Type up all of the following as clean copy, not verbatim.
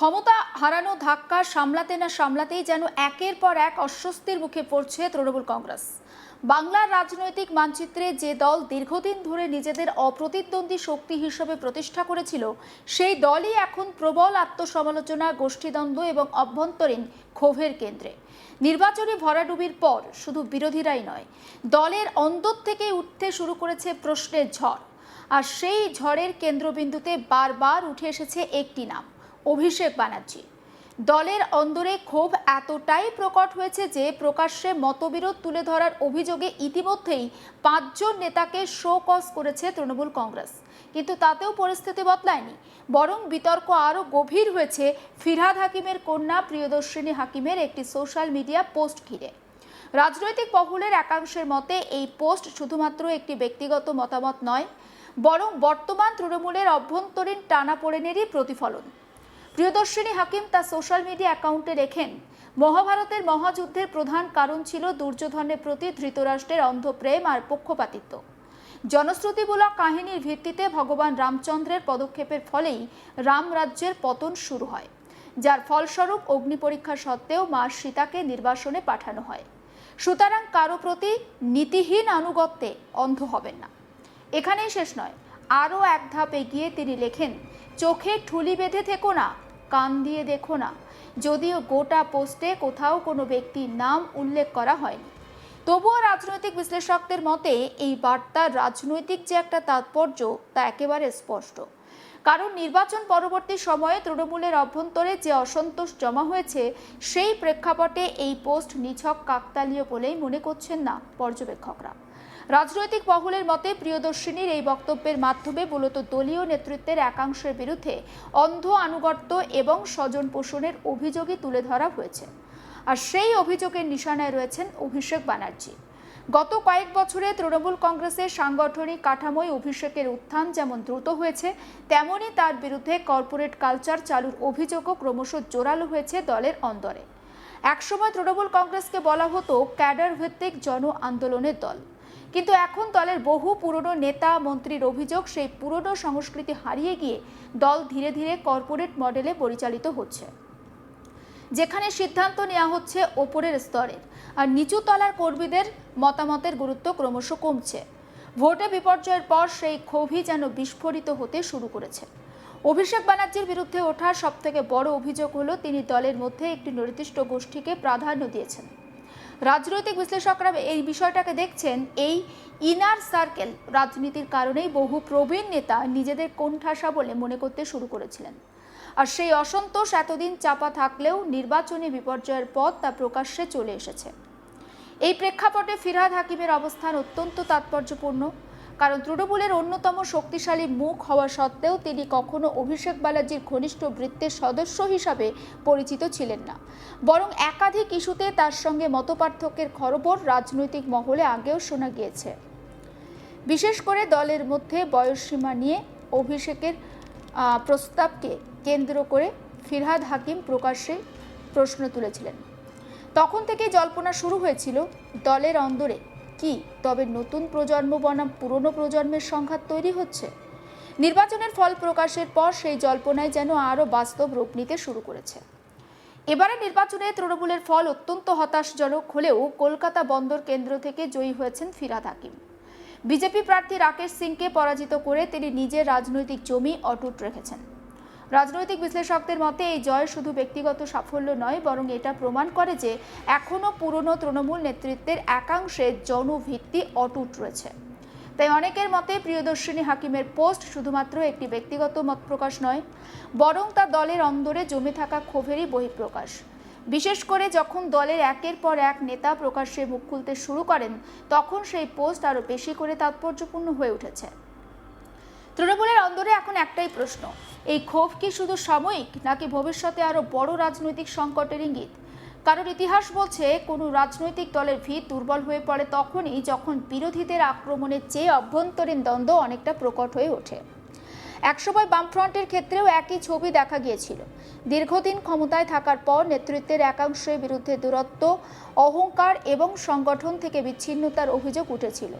ক্ষমতা হারানো ধাক্কা সামলাতে না সামলাতেই যেন একের পর এক অস্বস্তির মুখে পড়ছে তৃণমূল কংগ্রেস। বাংলার রাজনৈতিক মানচিত্রে যে দল দীর্ঘদিন ধরে নিজেদের অপ্রতিদ্বন্দ্বী শক্তি হিসেবে প্রতিষ্ঠা করেছিল, সেই দলই এখন প্রবল আত্মসমালোচনা, গোষ্ঠীদ্বন্দ্ব এবং অভ্যন্তরীণ ক্ষোভের কেন্দ্রে। নির্বাচনী ভরাডুবির পর শুধু বিরোধীরাই নয়, দলের অন্তর থেকে উঠতে শুরু করেছে প্রশ্নের ঝড়। আর সেই ঝড়ের কেন্দ্রবিন্দুতে বারবার উঠে এসেছে একটি নাম, অভিষেক ব্যানার্জি। দলের অন্দরে ক্ষোভ এতটাই প্রকট হয়েছে যে প্রকাশ্যে মতবিরোধ তুলে ধরার অভিযোগে ইতিমধ্যেই 5 জন নেতাকে শো কজ করেছে তৃণমূল কংগ্রেস। কিন্তু তাতেও পরিস্থিতি বদলায়নি, বরং বিতর্ক আরও গভীর হয়েছে ফিরহাদ হাকিমের কন্যা প্রিয়দর্শিনী হাকিমের একটি সোশ্যাল মিডিয়া পোস্ট ঘিরে। রাজনৈতিক মহলের একাংশের মতে এই পোস্ট শুধুমাত্র একটি ব্যক্তিগত মতামত নয়, বরং বর্তমান তৃণমূলের অভ্যন্তরীণ টানাপোড়েনেরই প্রতিফলন। প্রিয়দর্শিনী হাকিম তার সোশ্যাল মিডিয়া অ্যাকাউন্টে লেখেন, মহাভারতের মহাযুদ্ধের প্রধান কারণ ছিল দুর্যোধনের প্রতি ধৃতরাষ্ট্রের অন্ধ প্রেম আর পক্ষপাতিত্ব। জনশ্রুতিমূলক কাহিনীর ভিত্তিতে ভগবান রামচন্দ্রের পদক্ষেপের ফলেই রাম রাজ্যের পতন শুরু হয়, যার ফলস্বরূপ অগ্নি পরীক্ষা সত্ত্বেও মা সীতাকে নির্বাসনে পাঠানো হয়। সুতরাং কারো প্রতি নীতিহীন আনুগত্যে অন্ধ হবেন না। এখানেই শেষ নয়, আরও এক ধাপ এগিয়ে তিনি লেখেন, চোখে ঠুলি বেঁধে থেকো না, কান দিয়ে দেখো না। যদিও গোটা পোস্টে কোথাও কোনো ব্যক্তির নাম উল্লেখ করা হয়নি, তবুও রাজনৈতিক বিশ্লেষকদের মতে এই বার্তার রাজনৈতিক যে একটা তাৎপর্য তা একেবারে স্পষ্ট। কারণ নির্বাচন পরবর্তী সময়ে তৃণমূলের অভ্যন্তরে যে অসন্তোষ জমা হয়েছে, সেই প্রেক্ষাপটে এই পোস্ট নিছক কাকতালীয় বলেই মনে করছেন না পর্যবেক্ষকরা। রাজনৈতিক মহলের মতে প্রিয়দর্শিনীর এই বক্তব্যের মাধ্যমে মূলত দলীয় নেতৃত্বের একাংশের বিরুদ্ধে অন্ধ আনুগত্য এবং স্বজন পোষণের অভিযোগই তুলে ধরা হয়েছে। আর সেই অভিযোগের নিশানায় রয়েছেন অভিষেক ব্যানার্জি। গত কয়েক বছরে তৃণমূল কংগ্রেসের সাংগঠনিক কাঠামোয় অভিষেকের উত্থান যেমন দ্রুত হয়েছে, তেমনই তার বিরুদ্ধে কর্পোরেট কালচার চালুর অভিযোগও ক্রমশ জোরালো হয়েছে দলের অন্দরে। একসময় তৃণমূল কংগ্রেসকে বলা হতো ক্যাডার ভিত্তিক জন আন্দোলনের দল, কিন্তু এখন দলের বহু পুরনো নেতা মন্ত্রীর অভিযোগ সেই পুরনো সংস্কৃতি হারিয়ে গিয়ে দল ধীরে ধীরে কর্পোরেট মডেলে পরিচালিত হচ্ছে, যেখানে সিদ্ধান্ত নেওয়া হচ্ছে ওপরের স্তরের, আর নিচু তলার কর্মীদের মতামতের গুরুত্ব ক্রমশ কমছে। ভোটে বিপর্যয়ের পর সেই ক্ষোভই যেন বিস্ফোরিত হতে শুরু করেছে। অভিষেক ব্যানার্জির বিরুদ্ধে ওঠা সবথেকে বড় অভিযোগ হলো তিনি দলের মধ্যে একটি নির্দিষ্ট গোষ্ঠীকে প্রাধান্য দিয়েছেন। রাজনৈতিক বিশ্লেষকরা এই বিষয়টাকে দেখছেন এই ইনার সার্কেল রাজনীতির কারণেই বহু প্রবীণ নেতা নিজেদের কোণঠাসা বলে মনে করতে শুরু করেছিলেন। আর সেই অসন্তোষ এতদিন চাপা থাকলেও নির্বাচনী বিপর্যয়ের পর তা প্রকাশ্যে চলে এসেছে। এই প্রেক্ষাপটে ফিরহাদ হাকিমের অবস্থান অত্যন্ত তাৎপর্যপূর্ণ, কারণ তৃণমূলের অন্যতম শক্তিশালী মুখ হওয়া সত্ত্বেও তিনি কখনো অভিষেক ব্যানার্জির ঘনিষ্ঠ বৃত্তের সদস্য হিসাবে পরিচিত ছিলেন না, বরং একাধিক ইস্যুতে তার সঙ্গে মতপার্থক্যের খবর রাজনৈতিক মহলে আগেও শোনা গিয়েছে। বিশেষ করে দলের মধ্যে বয়সসীমা নিয়ে অভিষেকের প্রস্তাবকে কেন্দ্র করে ফিরহাদ হাকিম প্রকাশ্যে প্রশ্ন তুলেছিলেন। তখন থেকে জল্পনা শুরু হয়েছিল দলের অন্দরে কি তবে নতুন প্রজন্ম বনাম পুরনো প্রজন্মের সংঘাত তৈরি হচ্ছে। নির্বাচনের ফল প্রকাশের পর সেই জল্পনায় যেন আরও বাস্তব রূপ নিতে শুরু করেছে। এবারে নির্বাচনে তৃণমূলের ফল অত্যন্ত হতাশাজনক হলেও কলকাতা বন্দর কেন্দ্র থেকে জয়ী হয়েছেন ফিরহাদ হাকিম। বিজেপি প্রার্থী রাকেশ সিংকে পরাজিত করে তিনি নিজের রাজনৈতিক জমি অটুট রেখেছেন। রাজনৈতিক বিশ্লেষকদের মতে এই জয় শুধু ব্যক্তিগত সাফল্য নয়, বরং এটা প্রমাণ করে যে এখনও পুরনো তৃণমূল নেতৃত্বের একাংশের জনভিত্তি অটুট রয়েছে। তাই অনেকের মতে প্রিয়দর্শিনী হাকিমের পোস্ট শুধুমাত্র একটি ব্যক্তিগত মত প্রকাশ নয়, বরং তা দলের অন্দরে জমে থাকা ক্ষোভেরই বহিঃপ্রকাশ। বিশেষ করে যখন দলের একের পর এক নেতা প্রকাশ্যে মুখ খুলতে শুরু করেন, তখন সেই পোস্ট আরও বেশি করে তাৎপর্যপূর্ণ হয়ে উঠেছে। তৃণমূলের অন্দরে এখন একটাই প্রশ্ন, এই ক্ষোভ কি শুধু সাময়িক নাকি ভবিষ্যতে আরও বড় রাজনৈতিক সংকটের ইঙ্গিত? কারণ ইতিহাস বলছে কোনো রাজনৈতিক দলের ভিত দুর্বল হয়ে পড়ে তখনই যখন বিরোধীদের আক্রমণের চেয়ে অভ্যন্তরীণ দ্বন্দ্ব অনেকটা প্রকট হয়ে ওঠে। একসময় বামফ্রন্টের ক্ষেত্রেও একই ছবি দেখা গিয়েছিল। দীর্ঘদিন ক্ষমতায় থাকার পর নেতৃত্বের একাংশের বিরুদ্ধে দূরত্ব, অহংকার এবং সংগঠন থেকে বিচ্ছিন্নতার অভিযোগ উঠেছিল।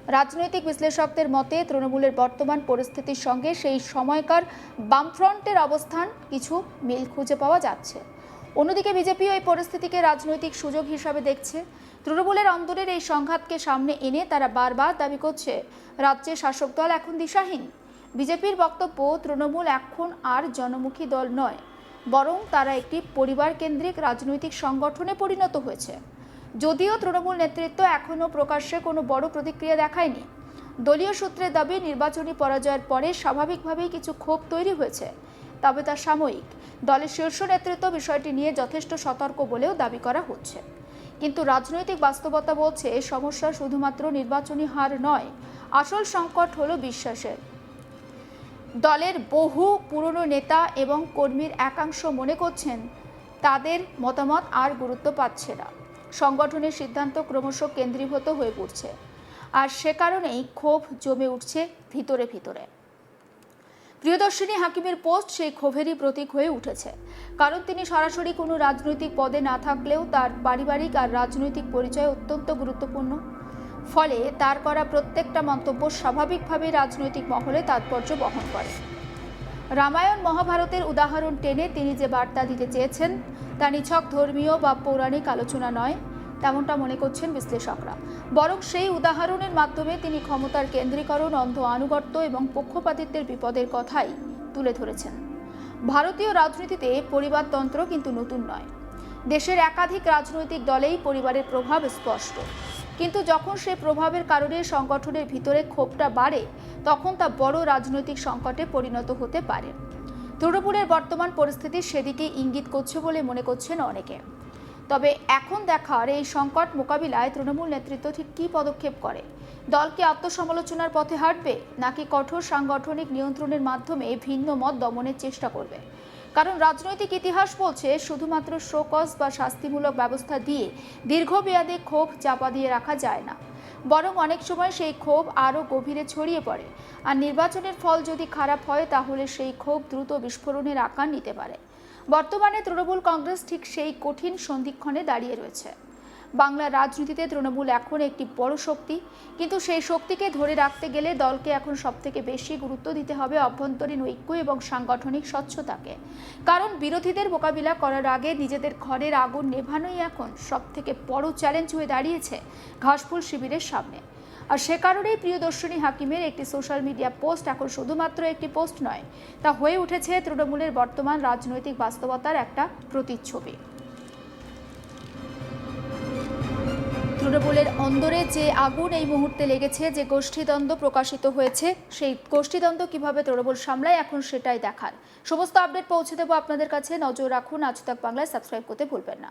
রাজনৈতিক বিশ্লেষকদের মতে তৃণমূলের বর্তমান পরিস্থিতির সঙ্গে সেই সময়কার বামফ্রন্টের অবস্থান কিছু মিল খুঁজে পাওয়া যাচ্ছে। অন্যদিকে বিজেপি এই পরিস্থিতিকে রাজনৈতিক সুযোগ হিসাবে দেখছে। তৃণমূলের অন্দরের এই সংঘাতকে সামনে এনে তারা বারবার দাবি করছে রাজ্যের শাসক দল এখন দিশাহীন। বিজেপির বক্তব্য, তৃণমূল এখন আর জনমুখী দল নয়, বরং তারা একটি পরিবার কেন্দ্রিক রাজনৈতিক সংগঠনে পরিণত হয়েছে। যদিও তৃণমূল নেতৃত্ব এখনও প্রকাশ্যে কোনো বড় প্রতিক্রিয়া দেখায়নি। দলীয় সূত্রের দাবি, নির্বাচনী পরাজয়ের পরে স্বাভাবিকভাবেই কিছু ক্ষোভ তৈরি হয়েছে, তবে তা সাময়িক। দলের শীর্ষ নেতৃত্ব বিষয়টি নিয়ে যথেষ্ট সতর্ক বলেও দাবি করা হচ্ছে। কিন্তু রাজনৈতিক বাস্তবতা বলছে সমস্যা শুধুমাত্র নির্বাচনী হার নয়, আসল সংকট হলো বিশ্বাসের। দলের বহু পুরনো নেতা এবং কর্মীর একাংশ মনে করছেন তাদের মতামত আর গুরুত্ব পাচ্ছে না। সংগঠনের সিদ্ধান্ত ক্রমশ কেন্দ্রীভূত হয়ে পড়ছে, আর সে কারণেই ক্ষোভ জমে উঠছে ভিতরে ভিতরে। প্রিয়দর্শিনী হাকিমের পোস্ট সেই ক্ষোভেরই প্রতীক হয়ে উঠেছে, কারণ তিনি সরাসরি কোনো রাজনৈতিক পদে না থাকলেও তার পারিবারিক আর রাজনৈতিক পরিচয় অত্যন্ত গুরুত্বপূর্ণ। ফলে তার করা প্রত্যেকটা মন্তব্য স্বাভাবিকভাবে রাজনৈতিক মহলে তাৎপর্য বহন করে। রামায়ণ মহাভারতের উদাহরণ টেনে তিনি যে বার্তা দিতে চেয়েছেন তা নিছক ধর্মীয় বা পৌরাণিক আলোচনা নয়, তেমনটা মনে করছেন বিশ্লেষকরা। বরং সেই উদাহরণের মাধ্যমে তিনি ক্ষমতার কেন্দ্রীকরণ, অন্ধ আনুগত্য এবং পক্ষপাতিত্বের বিপদের কথাই তুলে ধরেছেন। ভারতীয় রাজনীতিতে পরিবারতন্ত্র কিন্তু নতুন নয়। দেশের একাধিক রাজনৈতিক দলেই পরিবারের প্রভাব স্পষ্ট, কিন্তু যখন সেই প্রভাবের কারণে সংগঠনের ভিতরে ক্ষোভটা বাড়ে, তখন তা বড় রাজনৈতিক সংকটে পরিণত হতে পারে। তৃণমূলের বর্তমান পরিস্থিতি সেদিকে ইঙ্গিত করছে বলে মনে করছেন অনেকে। তবে এখন দেখার এই সংকট মোকাবিলায় তৃণমূল নেতৃত্ব ঠিক কী পদক্ষেপ করে। দল কি আত্মসমালোচনার পথে হাঁটবে, নাকি কঠোর সাংগঠনিক নিয়ন্ত্রণের মাধ্যমে ভিন্ন মত দমনের চেষ্টা করবে? কারণ রাজনৈতিক ইতিহাস বলছে শুধুমাত্র শোকজ বা শাস্তিমূলক ব্যবস্থা দিয়ে দীর্ঘমেয়াদে ক্ষোভ চাপা দিয়ে রাখা যায় না, বরং অনেক সময় সেই ক্ষোভ আরও গভীরে ছড়িয়ে পড়ে। আর নির্বাচনের ফল যদি খারাপ হয়, তাহলে সেই ক্ষোভ দ্রুত বিস্ফোরণের আকার নিতে পারে। বর্তমানে তৃণমূল কংগ্রেস ঠিক সেই কঠিন সন্ধিক্ষণে দাঁড়িয়ে রয়েছে। বাংলার রাজনীতিতে তৃণমূল এখন একটি বড় শক্তি, কিন্তু সেই শক্তিকে ধরে রাখতে গেলে দলকে এখন সবথেকে বেশি গুরুত্ব দিতে হবে অভ্যন্তরীণ ঐক্য এবং সাংগঠনিক স্বচ্ছতাকে। কারণ বিরোধীদের মোকাবিলা করার আগে নিজেদের ঘরের আগুন নেভানোই এখন সবথেকে বড় চ্যালেঞ্জ হয়ে দাঁড়িয়েছে ঘাসফুল শিবিরের সামনে। আর সে কারণেই প্রিয়দর্শিনী হাকিমের একটি সোশ্যাল মিডিয়া পোস্ট এখন শুধুমাত্র একটি পোস্ট নয়, তা হয়ে উঠেছে তৃণমূলের বর্তমান রাজনৈতিক বাস্তবতার একটা প্রতিচ্ছবি। তৃণমূলের অন্দরে যে আগুন এই মুহূর্তে লেগেছে, যে গোষ্ঠীদ্বন্দ্ব প্রকাশিত হয়েছে, সেই গোষ্ঠীদ্বন্দ্ব কিভাবে তৃণমূল সামলায় এখন সেটাই দেখার। সমস্ত আপডেট পৌঁছে দেবো আপনাদের কাছে। নজর রাখুন আজ তাক বাংলায়, সাবস্ক্রাইব করতে ভুলবেন না।